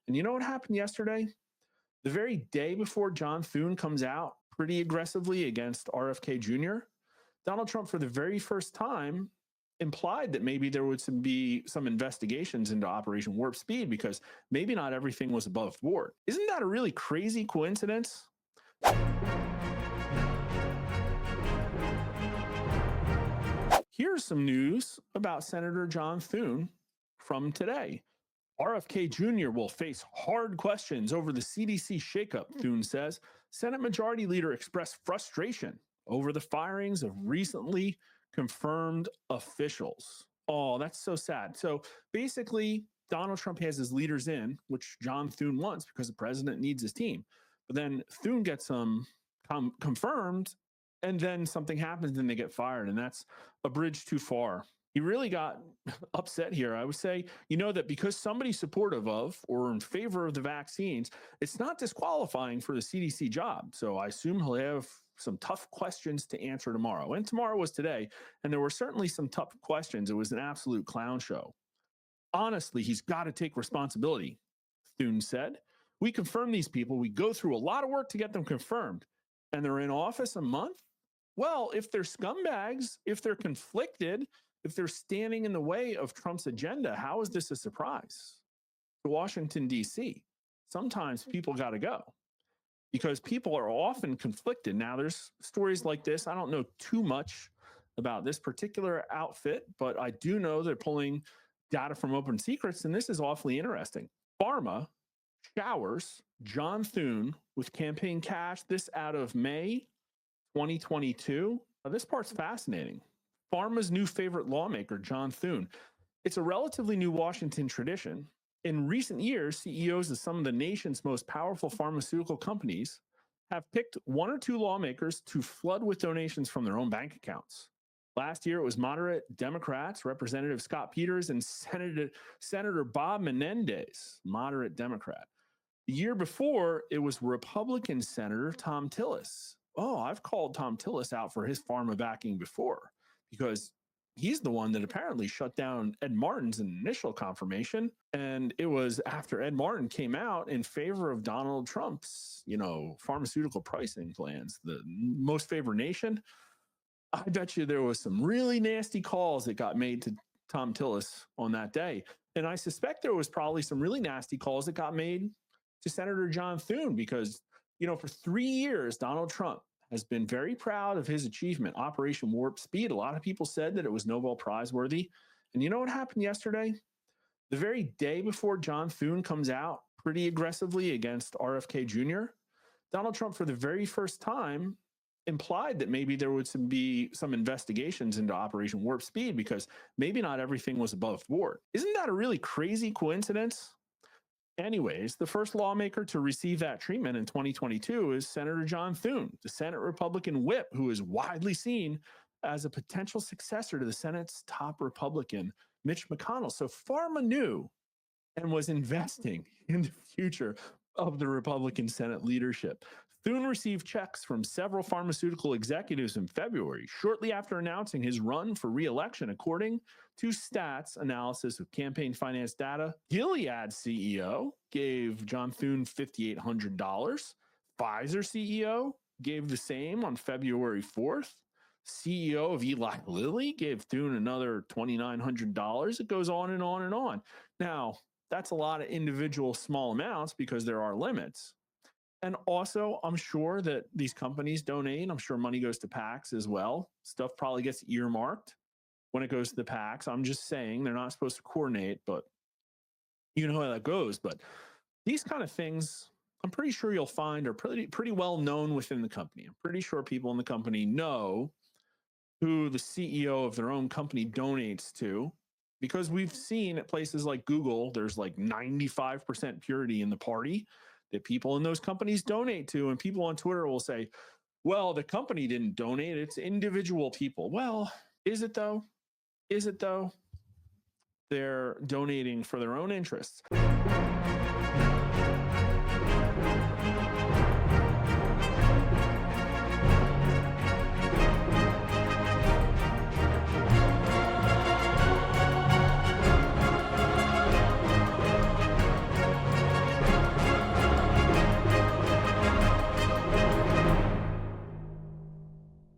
And you know what happened yesterday? The very day before John Thune comes out pretty aggressively against RFK Jr., Donald Trump, for the very first time, implied that maybe there would be some investigations into Operation Warp Speed because maybe not everything was above board. Isn't that a really crazy coincidence? Here's some news about Senator John Thune from today. RFK Jr. will face hard questions over the CDC shakeup, Thune says. Senate Majority Leader expressed frustration over the firings of recently confirmed officials. Oh, that's so sad. So basically, Donald Trump has his leaders in, which John Thune wants because the president needs his team. But then Thune gets them confirmed, and then something happens and they get fired. And that's a bridge too far. He really got upset here. I would say, that because somebody's supportive of or in favor of the vaccines, it's not disqualifying for the CDC job. So I assume he'll have some tough questions to answer tomorrow. And tomorrow was today, and there were certainly some tough questions. It was an absolute clown show. Honestly, he's got to take responsibility, Thune said. We confirm these people. We go through a lot of work to get them confirmed, and they're in office a month? Well, if they're scumbags, if they're conflicted, if they're standing in the way of Trump's agenda, how is this a surprise to Washington, D.C.? Sometimes people got to go because people are often conflicted. Now, there's stories like this. I don't know too much about this particular outfit, but I do know they're pulling data from Open Secrets, and this is awfully interesting. Pharma showers John Thune with campaign cash. This out of May 2022. Now, this part's fascinating. Pharma's new favorite lawmaker, John Thune. It's a relatively new Washington tradition. In recent years, CEOs of some of the nation's most powerful pharmaceutical companies have picked one or two lawmakers to flood with donations from their own bank accounts. Last year, it was moderate Democrats, Representative Scott Peters, and Senator Bob Menendez, moderate Democrat. The year before, it was Republican Senator Tom Tillis. Oh, I've called Tom Tillis out for his pharma backing before, because he's the one that apparently shut down Ed Martin's initial confirmation. And it was after Ed Martin came out in favor of Donald Trump's, pharmaceutical pricing plans, the most favored nation. I bet you there was some really nasty calls that got made to Tom Tillis on that day. And I suspect there was probably some really nasty calls that got made to Senator John Thune because, for 3 years, Donald Trump has been very proud of his achievement, Operation Warp Speed. A lot of people said that it was Nobel Prize worthy. And you know what happened yesterday? The very day before John Thune comes out pretty aggressively against RFK Jr., Donald Trump, for the very first time, implied that maybe there would be some investigations into Operation Warp Speed because maybe not everything was above board. Isn't that a really crazy coincidence? Anyways, the first lawmaker to receive that treatment in 2022 is Senator John Thune, the Senate Republican whip, who is widely seen as a potential successor to the Senate's top Republican, Mitch McConnell. So Pharma knew and was investing in the future of the Republican Senate leadership. Thune received checks from several pharmaceutical executives in February, shortly after announcing his run for re-election, according to Stats analysis of campaign finance data. Gilead CEO gave John Thune $5,800. Pfizer CEO gave the same on February 4th. CEO of Eli Lilly gave Thune another $2,900. It goes on and on and on. Now, that's a lot of individual small amounts because there are limits. And also, I'm sure that these companies donate. I'm sure money goes to PACs as well. Stuff probably gets earmarked when it goes to the PACs. I'm just saying they're not supposed to coordinate, but you know how that goes. But these kind of things, I'm pretty sure you'll find are pretty well known within the company. I'm pretty sure people in the company know who the CEO of their own company donates to, because we've seen at places like Google, there's like 95% purity in the party that people in those companies donate to. And people on Twitter will say, well, the company didn't donate, it's individual people. Well, is it though? Is it though? They're donating for their own interests.